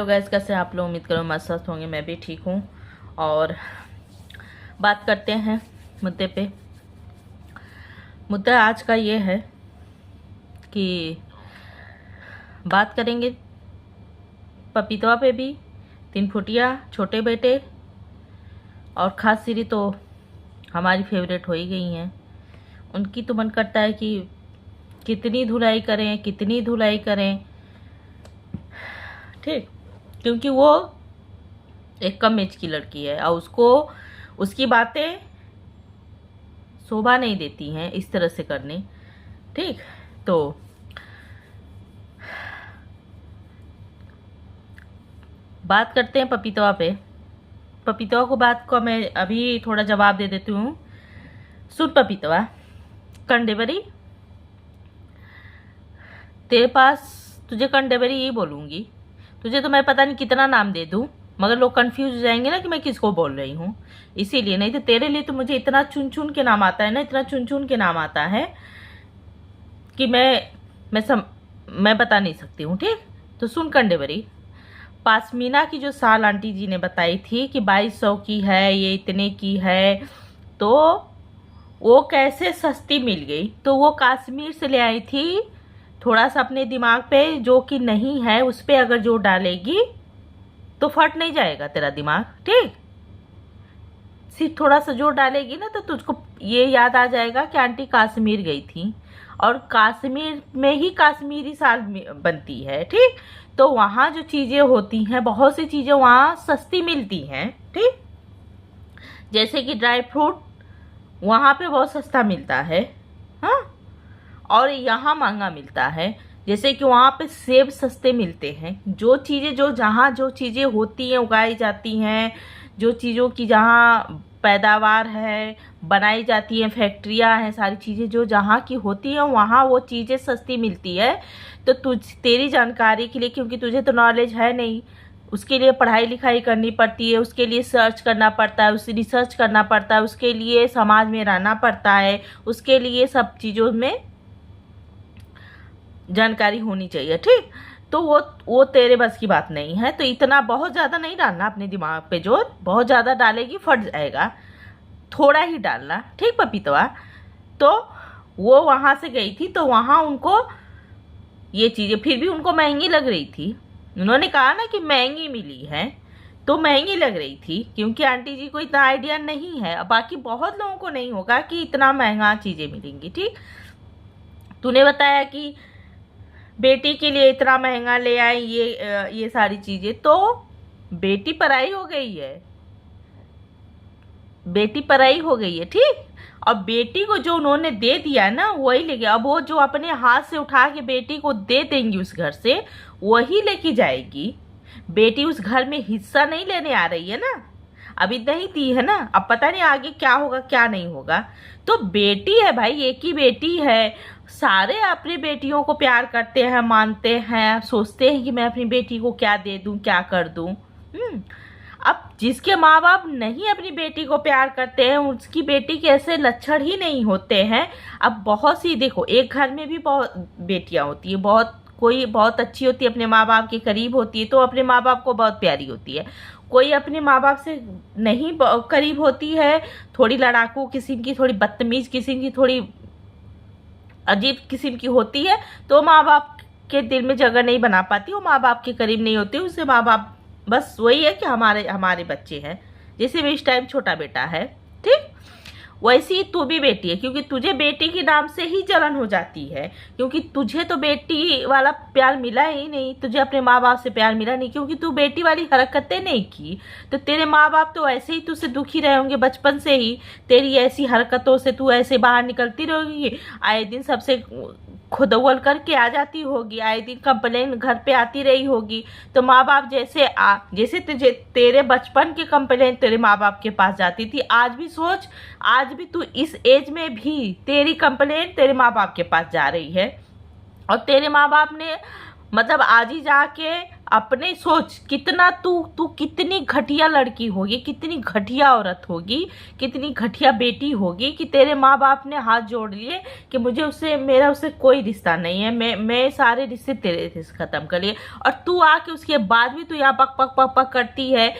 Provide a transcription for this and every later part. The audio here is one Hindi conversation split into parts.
हेलो गाइस, कैसे आप लोग? उम्मीद करो मस्त स्वस्थ होंगे। मैं भी ठीक हूँ। और बात करते हैं मुद्दे पे। मुद्दा आज का ये है कि बात करेंगे पपीतवा पे भी, 3 फुटिया, छोटे बेटे और खास सीरी तो हमारी फेवरेट हो ही गई हैं। उनकी तो मन करता है कि कितनी धुलाई करें, कितनी धुलाई करें, ठीक, क्योंकि वो एक कम एज की लड़की है और उसको उसकी बातें शोभा नहीं देती हैं इस तरह से करने। ठीक, तो बात करते हैं पपीतवा पे। पपीतवा को बात को मैं अभी थोड़ा जवाब दे देती हूँ। सुन पपीतवा, कंडेबरी, तेरे पास तुझे कंडेबरी ही बोलूँगी। तुझे तो मैं पता नहीं कितना नाम दे दूँ, मगर लोग कंफ्यूज हो जाएंगे ना कि मैं किसको बोल रही हूँ, इसीलिए। नहीं तो तेरे लिए तो मुझे इतना चुन चुन के नाम आता है ना, इतना चुन चुन के नाम आता है कि मैं बता नहीं सकती हूँ। ठीक, तो सुन कंडेबरी, पासमीना की जो साल आंटी जी ने बताई थी कि 2200 की है, ये इतने की है, तो वो कैसे सस्ती मिल गई? तो वो कश्मीर से ले आई थी। थोड़ा सा अपने दिमाग पे जो कि नहीं है उस पर अगर जोर डालेगी तो फट नहीं जाएगा तेरा दिमाग। ठीक, सिर्फ थोड़ा सा जोर डालेगी ना तो तुझको ये याद आ जाएगा कि आंटी कश्मीर गई थी और कश्मीर में ही कश्मीरी साल बनती है। ठीक, तो वहाँ जो चीज़ें होती हैं, बहुत सी चीज़ें वहाँ सस्ती मिलती हैं। ठीक, जैसे कि ड्राई फ्रूट वहाँ पे बहुत सस्ता मिलता है, हाँ, और यहाँ महंगा मिलता है। जैसे कि वहाँ पे सेब सस्ते मिलते हैं। जो चीज़ें जो चीज़ें होती हैं, उगाई जाती हैं, जो चीज़ों की जहाँ पैदावार है, बनाई जाती हैं, फैक्ट्रियाँ हैं, सारी चीज़ें जो जहाँ की होती हैं वहाँ वो चीज़ें सस्ती मिलती है। तो तेरी जानकारी के लिए, क्योंकि तुझे तो नॉलेज है नहीं, उसके लिए पढ़ाई लिखाई करनी पड़ती है, उसके लिए सर्च करना पड़ता है, उसे रिसर्च करना पड़ता है, उसके लिए समाज में रहना पड़ता है, उसके लिए सब चीज़ों में जानकारी होनी चाहिए। ठीक, तो वो तेरे बस की बात नहीं है। तो इतना बहुत ज़्यादा नहीं डालना अपने दिमाग पे जोर, बहुत ज़्यादा डालेगी फट जाएगा, थोड़ा ही डालना। ठीक पपीतवा, तो वो वहाँ से गई थी तो वहाँ उनको ये चीज़ें फिर भी उनको महंगी लग रही थी। उन्होंने कहा ना कि महंगी मिली है, तो महंगी लग रही थी क्योंकि आंटी जी को इतना आइडिया नहीं है। बाकी बहुत लोगों को नहीं होगा कि इतना महंगा चीज़ें मिलेंगी। ठीक, तूने बताया कि बेटी के लिए इतना महंगा ले आए ये सारी चीज़ें, तो बेटी पराई हो गई है, बेटी पराई हो गई है। ठीक, और बेटी को जो उन्होंने दे दिया ना वही लेके, अब वो जो अपने हाथ से उठा के बेटी को दे देंगी उस घर से, वही लेके जाएगी। बेटी उस घर में हिस्सा नहीं लेने आ रही है ना, अभी नहीं दी है ना, अब पता नहीं आगे क्या होगा क्या नहीं होगा। तो बेटी है भाई, एक ही बेटी है। सारे अपनी बेटियों को प्यार करते हैं, मानते हैं, सोचते हैं कि मैं अपनी बेटी को क्या दे दूं, क्या कर दूं। अब जिसके माँ बाप नहीं अपनी बेटी को प्यार करते हैं, उसकी बेटी के ऐसे लक्षण ही नहीं होते हैं। अब बहुत सी देखो, एक घर में भी बहुत बेटियां होती है, कोई बहुत अच्छी होती है, अपने माँ बाप के करीब होती है तो अपने माँ बाप को बहुत प्यारी होती है। कोई अपने माँ बाप से नहीं करीब होती है, थोड़ी लड़ाकू किस्म की, थोड़ी बदतमीज किस्म की, थोड़ी अजीब किस्म की होती है, तो माँ बाप के दिल में जगह नहीं बना पाती, वो माँ बाप के करीब नहीं होती। उससे माँ बाप बस वही है कि हमारे बच्चे हैं, जैसे भी इस टाइम छोटा बेटा है। ठीक, वैसी ही तू भी बेटी है, क्योंकि तुझे बेटी के नाम से ही जलन हो जाती है, क्योंकि तुझे तो बेटी वाला प्यार मिला ही नहीं, तुझे अपने माँ बाप से प्यार मिला नहीं, क्योंकि तू बेटी वाली हरकतें नहीं की। तो तेरे माँ बाप तो ऐसे ही तुझसे दुखी रहे होंगे बचपन से ही, तेरी ऐसी हरकतों से तू ऐसे बाहर निकलती रहेगी, आए दिन सबसे खुदवल करके आ जाती होगी, आए दिन कंप्लेन घर पे आती रही होगी। तो माँ बाप जैसे तुझे तेरे बचपन के कंप्लेन तेरे माँ बाप के पास जाती थी, आज भी सोच, आज भी तू इस एज में भी तेरी कंप्लेन तेरे माँ बाप के पास जा रही है। और तेरे माँ बाप ने मतलब आज ही जाके अपने सोच कितना तू तू कितनी घटिया लड़की होगी, कितनी घटिया औरत होगी, कितनी घटिया बेटी होगी कि तेरे माँ बाप ने हाथ जोड़ लिए कि मुझे उससे, मेरा उससे कोई रिश्ता नहीं है, मैं सारे रिश्ते तेरे से खत्म कर लिए, और तू आके उसके बाद भी तू यहाँ पक पक पक पक करती है।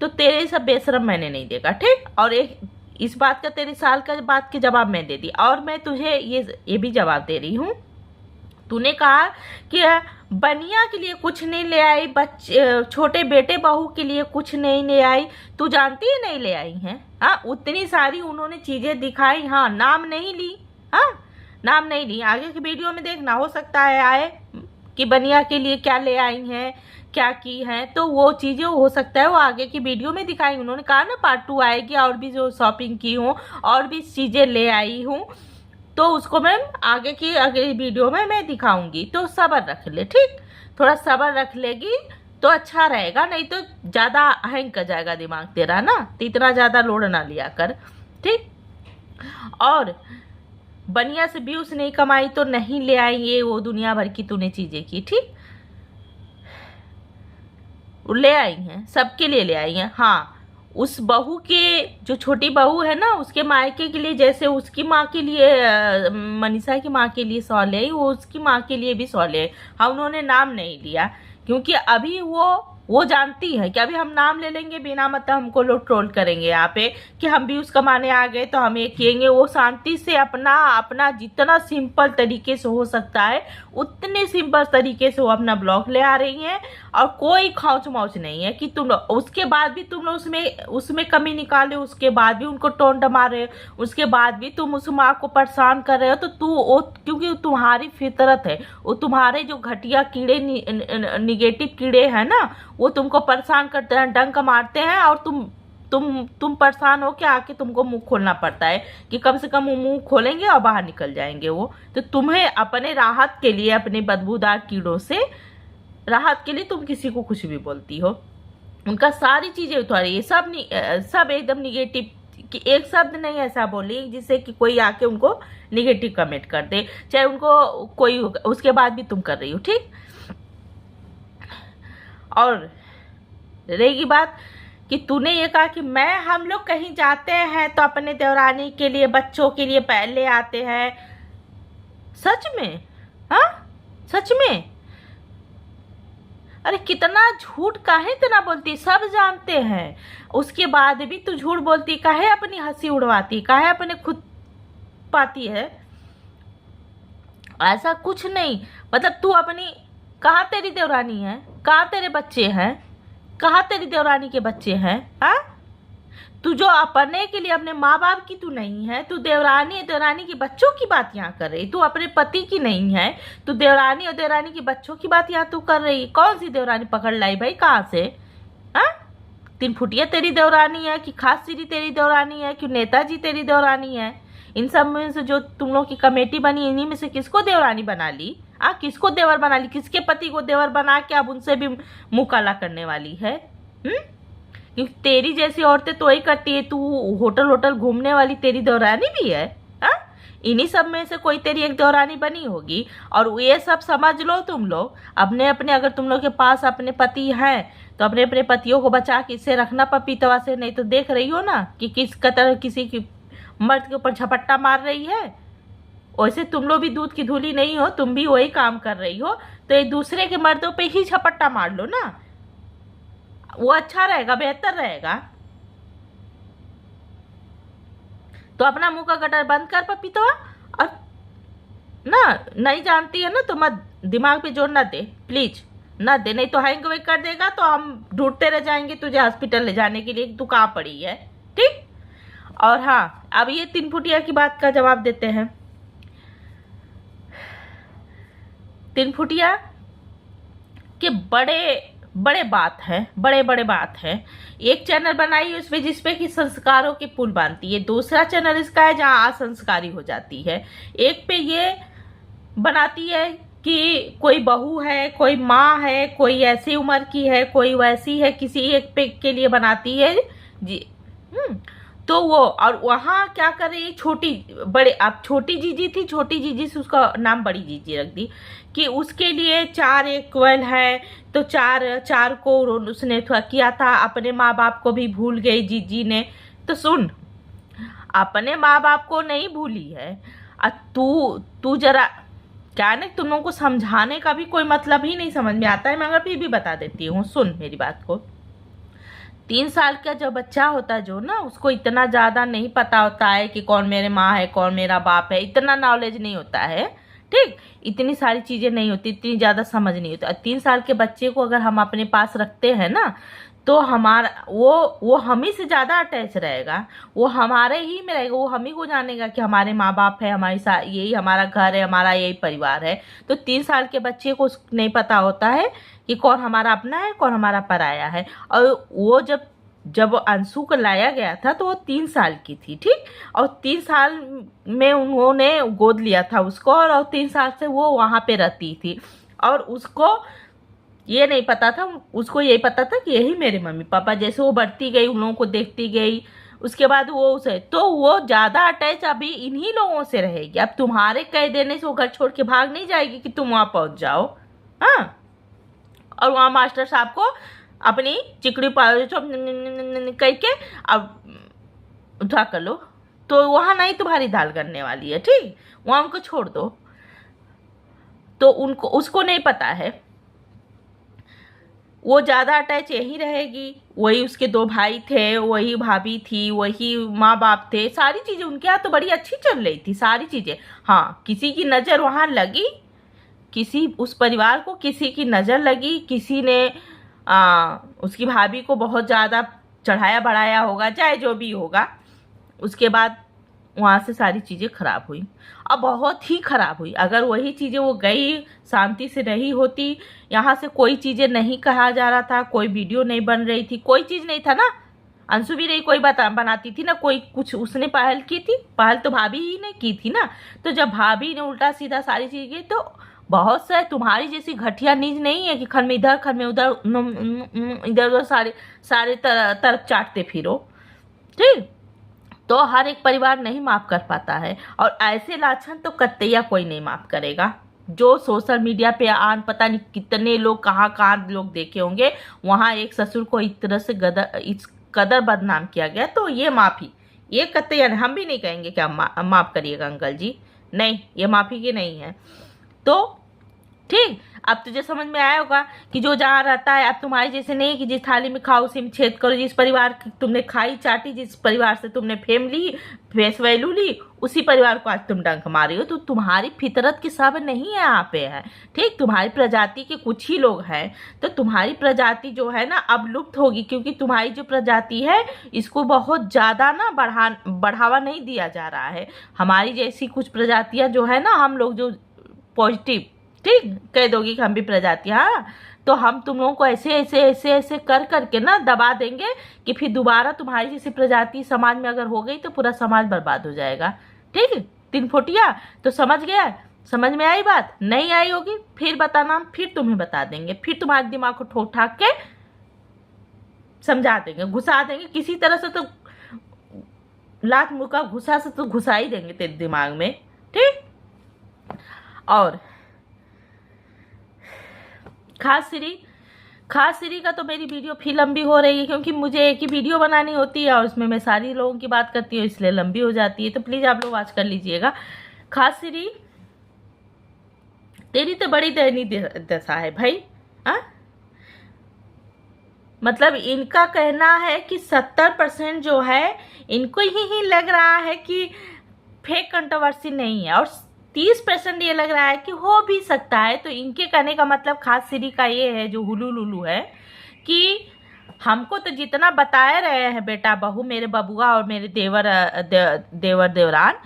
तो तेरे सब बेशरम मैंने नहीं देखा, ठीक। और एक इस बात का, तेरे साल का बात के जवाब मैं दे दी, और मैं तुझे ये भी जवाब दे रही हूँ। तूने कहा कि बनिया के लिए कुछ नहीं ले आई, बच्चे छोटे बेटे बहू के लिए कुछ नहीं ले आई। तू जानती है नहीं ले आई हैं? हाँ, उतनी सारी उन्होंने चीजें दिखाई, हाँ, नाम नहीं ली, हाँ, नाम नहीं ली। आगे की वीडियो में देखना, हो सकता है आए कि बनिया के लिए क्या ले आई हैं, क्या की हैं, तो वो चीजें हो सकता है वो आगे की वीडियो में दिखाई। उन्होंने कहा ना पार्ट 2 आएगी, और भी जो शॉपिंग की हूँ और भी चीजें ले आई हूँ, तो उसको मैं आगे की अगली वीडियो में मैं दिखाऊंगी। तो सब्र रख ले, ठीक, थोड़ा सब्र रख लेगी तो अच्छा रहेगा, नहीं तो ज्यादा हैंग कर जाएगा दिमाग तेरा ना, तो इतना ज्यादा लोड ना लिया कर, ठीक। और बनिया से भी उसने कमाई तो नहीं ले आई, ये वो दुनिया भर की तूने चीजें की, ठीक, ले आई हैं, सबके लिए ले आई हैं। हाँ, उस बहू के, जो छोटी बहू है ना, उसके मायके के लिए, जैसे उसकी माँ के लिए मनीषा की माँ के लिए 100 ले आई, वो उसकी माँ के लिए भी 100 ले आई। हाँ, उन्होंने नाम नहीं लिया क्योंकि अभी वो जानती है कि अभी हम नाम ले लेंगे बिना मतलब हमको लोग ट्रोल करेंगे यहाँ पे कि हम भी उसका माने आ गए तो हम ये किएंगे। वो शांति से अपना जितना सिंपल तरीके से हो सकता है उतने सिंपल तरीके से वो अपना ब्लॉग ले आ रही हैं, और कोई खौच मौच नहीं है कि तुम लोग उसके बाद भी तुम लोग उसमें कमी निकाले, उसके बाद भी उनको टोंट मारे, उसके बाद भी तुम उस माँ को परेशान कर रहे हो। तो क्योंकि तुम्हारी फितरत है, वो तुम्हारे जो घटिया कीड़े निगेटिव कीड़े हैं ना, वो तुमको परेशान करते हैं, डंक मारते हैं, और तुम परेशान हो के आके तुमको मुंह खोलना पड़ता है कि कम से कम वो मुंह खोलेंगे और बाहर निकल जाएंगे वो। तो तुम्हें अपने राहत के लिए, अपने बदबूदार कीड़ों से राहत के लिए तुम किसी को कुछ भी बोलती हो, उनका सारी चीजें उतारी, ये सब एकदम निगेटिव, कि एक शब्द नहीं ऐसा बोली जिससे कि कोई आके उनको निगेटिव कमेंट कर दे, चाहे उनको कोई, उसके बाद भी तुम कर रही हो, ठीक। और रहेगी बात कि तूने ये कहा कि हम लोग कहीं जाते हैं तो अपने देवरानी के लिए, बच्चों के लिए पहले आते हैं। सच में? हाँ, सच में? अरे कितना झूठ काहे इतना बोलती, सब जानते हैं, उसके बाद भी तू झूठ बोलती काहे, अपनी हंसी उड़वाती काहे, अपने खुद पाती है। ऐसा कुछ नहीं, मतलब तू अपनी, कहाँ तेरी देवरानी है, कहाँ तेरे बच्चे हैं, कहाँ तेरी देवरानी के बच्चे हैं? हाँ, तू जो अपने के लिए, अपने माँ बाप की तू नहीं है, तू देवरानी के बच्चों की बात यहाँ कर रही, तू अपने पति की नहीं है, तू देवरानी और देवरानी के बच्चों की बात यहाँ तू कर रही। कौन सी देवरानी पकड़ लाई भाई, कहाँ से? हाँ, 3 फुटिया तेरी देवरानी है कि खास सीरी तेरी देवरानी है कि नेताजी तेरी देवरानी है? इन सब में से जो तुम लोग की कमेटी बनी, इन्हीं में से किसको देवरानी बना ली? किसको देवर बना ली? किसके पति को देवर बना के अब उनसे भी मुंह काला करने वाली है? क्योंकि तेरी जैसी औरतें तो वही करती है, तू होटल घूमने वाली तेरी देवरानी भी है। इन्हीं सब में से कोई तेरी एक देवरानी बनी होगी। और ये सब समझ लो तुम लोग अपने, अगर तुम लोग के पास अपने पति हैं तो अपने पतियों को बचा के इससे रखना पपीतवा से, नहीं तो देख रही हो ना कि किस कतर किसी की मर्द के ऊपर झपट्टा मार रही है। वैसे तुम लोग भी दूध की धूली नहीं हो, तुम भी वही काम कर रही हो, तो एक दूसरे के मर्दों पे ही झपट्टा मार लो ना, वो अच्छा रहेगा, बेहतर रहेगा। तो अपना मुंह का गटर बंद कर पपीतवा, और ना नहीं जानती है ना तो मत दिमाग पे जोर ना दे, प्लीज ना दे, नहीं तो हैंग वेग कर देगा तो हम ढूंढते रह जाएंगे तुझे हॉस्पिटल ले जाने के लिए, तू कहाँ पड़ी है, ठीक। और हाँ, अब ये 3 फुटिया की बात का जवाब देते हैं। 3 फुटिया के बड़े बात है। एक चैनल बनाई उसमें जिसपे कि संस्कारों के पुल बांधती है, दूसरा चैनल इसका है जहाँ असंस्कारी हो जाती है। एक पे ये बनाती है कि कोई बहू है, कोई माँ है, कोई ऐसी उम्र की है, कोई वैसी है, किसी एक पे के लिए बनाती है जी। तो वो और वहाँ क्या कर रही, छोटी बड़े, अब छोटी जीजी थी, छोटी जीजी से उसका नाम बड़ी जीजी रख दी कि उसके लिए 4 इक्वल है, तो 4 को उसने थोड़ा किया था, अपने माँ बाप को भी भूल गई जीजी ने। तो सुन, अपने माँ बाप को नहीं भूली है, तू तू जरा क्या है ना, तुम लोगों को समझाने का भी कोई मतलब ही नहीं समझ में आता है, मगर फिर भी बता देती हूँ, सुन मेरी बात को। 3 साल का जो बच्चा होता है जो ना, उसको इतना ज़्यादा नहीं पता होता है कि कौन मेरे माँ है कौन मेरा बाप है, इतना नॉलेज नहीं होता है, ठीक, इतनी सारी चीज़ें नहीं होती, इतनी ज़्यादा समझ नहीं होती। 3 साल के बच्चे को अगर हम अपने पास रखते हैं ना, तो हमारा वो हम ही से ज़्यादा अटैच रहेगा, वो हमारे ही में रहेगा, वो हम ही को जानेगा कि हमारे माँ बाप है, हमारी यही हमारा घर है, हमारा यही परिवार है। तो 3 साल के बच्चे को नहीं पता होता है कि कौन हमारा अपना है कौन हमारा पराया है। और वो जब अंशु को लाया गया था तो वो 3 साल की थी, ठीक, और 3 साल में उन्होंने गोद लिया था उसको, और 3 साल से वो वहाँ पे रहती थी, और उसको ये नहीं पता था, उसको यही पता था कि यही मेरे मम्मी पापा। जैसे वो बढ़ती गई, उन लोगों को देखती गई, उसके बाद वो उसे, तो वो ज़्यादा अटैच अभी इन्हीं लोगों से रहेगी। अब तुम्हारे कह देने से वो घर छोड़ के भाग नहीं जाएगी कि तुम वहाँ पहुँच जाओ, हाँ, और वहाँ मास्टर साहब को अपनी चिकड़ी कह के अब उठा कर लो, तो वहाँ नहीं तुम्हारी दाल करने वाली है, ठीक, वहाँ उनको छोड़ दो। तो उसको नहीं पता है, वो ज़्यादा अटैच यही रहेगी, वही उसके 2 भाई थे, वही भाभी थी, वही माँ बाप थे, सारी चीज़ें उनके यहाँ तो बड़ी अच्छी चल रही थी सारी चीज़ें। हाँ, किसी की नज़र वहाँ लगी, किसी उस परिवार को किसी की नज़र लगी, किसी ने उसकी भाभी को बहुत ज़्यादा चढ़ाया बढ़ाया होगा, चाहे जो भी होगा, उसके बाद वहाँ से सारी चीज़ें खराब हुई, और बहुत ही खराब हुई। अगर वही चीज़ें वो गई शांति से रही होती, यहाँ से कोई चीज़ें नहीं कहा जा रहा था, कोई वीडियो नहीं बन रही थी, कोई चीज़ नहीं था ना, अंशु भी नहीं कोई बनाती थी ना, कोई कुछ उसने पहल की थी, पहल तो भाभी ही ने की थी ना। तो जब भाभी ने उल्टा सीधा सारी चीज़ की, तो बहुत सारे तुम्हारी जैसी घटिया नीच नहीं है कि खन में इधर खन में उधर, इधर उधर सारे तरफ चाटते फिरो, ठीक। तो हर एक परिवार नहीं माफ़ कर पाता है, और ऐसे लाछन तो कतैया कोई नहीं माफ़ करेगा। जो सोशल मीडिया पे आन पता नहीं कितने लोग कहाँ लोग देखे होंगे, वहाँ एक ससुर को इस तरह से इस कदर बदनाम किया गया, तो ये माफ़ी, ये कतैया हम भी नहीं कहेंगे कि आप माफ़ करिएगा अंकल जी, नहीं, ये माफ़ी की नहीं है। तो ठीक, अब तुझे समझ में आया होगा कि जो जहाँ रहता है, अब तुम्हारी जैसे नहीं कि जिस थाली में खाओ उसी में छेद करो, जिस परिवार की तुमने खाई चाटी, जिस परिवार से तुमने फेम ली, फेस वैल्यू ली, उसी परिवार को आज तुम डंक मारी हो। तो तुम्हारी फितरत के सब नहीं है यहाँ पे है, ठीक, तुम्हारी प्रजाति के कुछ ही लोग हैं, तो तुम्हारी प्रजाति जो है ना अब लुप्त होगी, क्योंकि तुम्हारी जो प्रजाति है इसको बहुत ज़्यादा ना बढ़ावा नहीं दिया जा रहा है। हमारी जैसी कुछ प्रजातियाँ जो है ना, हम लोग जो पॉजिटिव, ठीक, कह दोगी कि हम भी प्रजाति, हाँ, तो हम तुम लोगों को ऐसे ऐसे ऐसे ऐसे कर करके ना दबा देंगे कि फिर दोबारा तुम्हारी जैसी प्रजाति समाज में अगर हो गई तो पूरा समाज बर्बाद हो जाएगा, ठीक। 3 फुटिया तो समझ गया, समझ में आई बात, नहीं आई होगी फिर बताना, फिर तुम्हें बता देंगे, फिर तुम्हारे दिमाग को ठोक ठाक के समझा देंगे, घुसा देंगे किसी तरह से, तो लात मुका घुसा से तो घुसा ही देंगे तेरे दिमाग में, ठीक। और खास सीरी का तो मेरी वीडियो फिर लंबी हो रही है, क्योंकि मुझे एक ही वीडियो बनानी होती है और उसमें मैं सारी लोगों की बात करती हूँ, इसलिए लंबी हो जाती है, तो प्लीज़ आप लोग वॉच कर लीजिएगा। खास सीरी, तेरी तो बड़ी दयनीय दशा है भाई, हाँ, मतलब इनका कहना है कि 70% जो है इनको ही लग रहा है कि फेक कंट्रोवर्सी नहीं है, और 30% ये लग रहा है कि हो भी सकता है। तो इनके कहने का मतलब खास सीरी का ये है, जो हुलू लुलू है, कि हमको तो जितना बताए रहे हैं बेटा बहू, मेरे बबुआ और मेरे देवरान,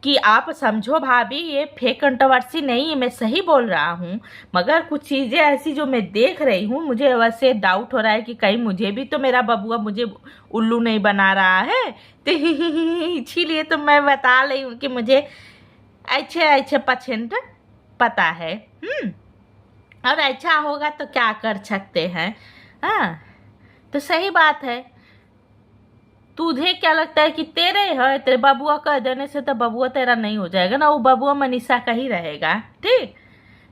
कि आप समझो भाभी ये फेक कंट्रोवर्सी नहीं है, मैं सही बोल रहा हूँ, मगर कुछ चीज़ें ऐसी जो मैं देख रही हूँ, मुझे वैसे डाउट हो रहा है कि कहीं मुझे भी तो मेरा बबुआ मुझे उल्लू नहीं बना रहा है, तो इसीलिए तो मैं बता रही हूँ कि मुझे अच्छे परसेंट पता है, और अच्छा होगा तो क्या कर सकते हैं, हाँ, तो सही बात है। तुझे क्या लगता है कि तेरे है, तेरे बबुआ कह देने से तो बबुआ तेरा नहीं हो जाएगा ना, वो बबुआ मनीषा का ही रहेगा। ठीक,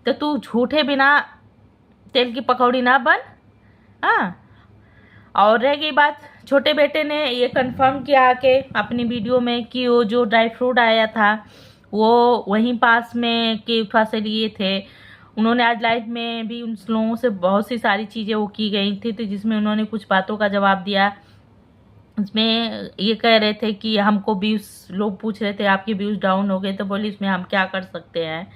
तो तू झूठे बिना तेल की पकौड़ी ना बन। हाँ, और रह गई बात, छोटे बेटे ने ये कंफर्म किया आके अपनी वीडियो में कि वो जो ड्राई फ्रूट आया था वो वहीं पास में के उठा से लिए थे। उन्होंने आज लाइव में भी उन लोगों से बहुत सी सारी चीज़ें वो की गई थी, तो जिसमें उन्होंने कुछ बातों का जवाब दिया। उसमें ये कह रहे थे कि हमको व्यूज़, लोग पूछ रहे थे आपके व्यूज़ डाउन हो गए, तो बोली इसमें हम क्या कर सकते हैं।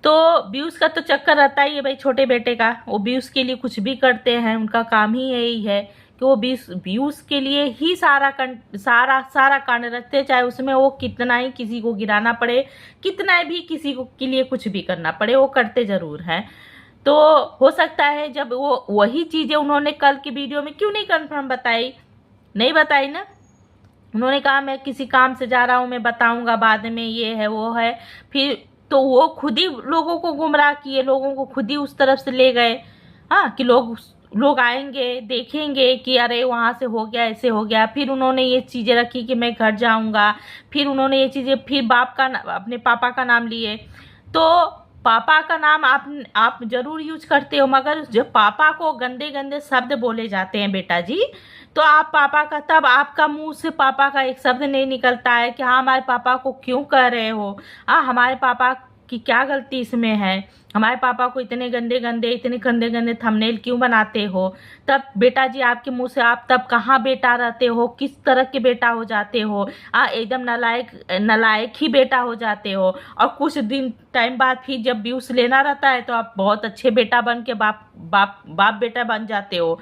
तो व्यूज़ का तो चक्कर रहता ही है भाई छोटे बेटे का, वो व्यूज़ के लिए कुछ भी करते हैं, उनका काम ही यही है कि वो व्यूज़ के लिए ही सारा कांड रखते हैं, चाहे उसमें वो कितना ही किसी को गिराना पड़े, कितना भी किसी को के लिए कुछ भी करना पड़े, वो करते ज़रूर हैं। तो हो सकता है जब वो वही चीज़ें उन्होंने कल की वीडियो में क्यों नहीं कन्फर्म बताई, नहीं बताई ना। उन्होंने कहा मैं किसी काम से जा रहा हूँ, मैं बताऊंगा बाद में, ये है वो है, फिर तो वो खुद ही लोगों को गुमराह किए, लोगों को खुद ही उस तरफ से ले गए। हाँ, कि लोग आएंगे देखेंगे कि अरे वहाँ से हो गया, ऐसे हो गया। फिर उन्होंने ये चीज़ें रखी कि मैं घर जाऊंगा, फिर उन्होंने ये चीज़ें, फिर अपने पापा का नाम लिए। तो पापा का नाम आप जरूर यूज करते हो, मगर जब पापा को गंदे गंदे शब्द बोले जाते हैं बेटा जी, तो आप पापा का, तब आपका मुंह से पापा का एक शब्द नहीं निकलता है कि हाँ हमारे पापा को क्यों कह रहे हो, हाँ हमारे पापा की क्या गलती इसमें है, हमारे पापा को इतने गंदे गंदे थंबनेल क्यों बनाते हो। तब बेटा जी आपके मुंह से, आप तब कहाँ बेटा रहते हो, किस तरह के बेटा हो जाते हो, एकदम नालायक ही बेटा हो जाते हो। और कुछ दिन टाइम बाद फिर जब व्यूज लेना रहता है तो आप बहुत अच्छे बेटा बन के बाप बेटा बन जाते हो।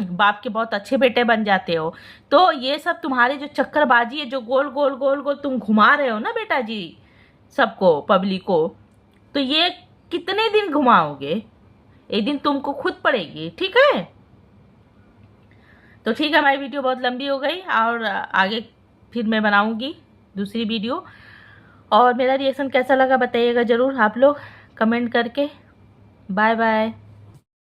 बाप के बहुत अच्छे बेटे बन जाते हो। तो ये सब तुम्हारे जो चक्करबाजी है, जो गोल गोल गोल गोल तुम घुमा रहे हो ना बेटा जी सबको, पब्लिक को, तो ये कितने दिन घुमाओगे, एक दिन तुमको खुद पड़ेगी। ठीक है, तो ठीक है, हमारी वीडियो बहुत लंबी हो गई और आगे फिर मैं बनाऊंगी दूसरी वीडियो। और मेरा रिएक्शन कैसा लगा बताइएगा ज़रूर आप लोग कमेंट करके। Bye bye.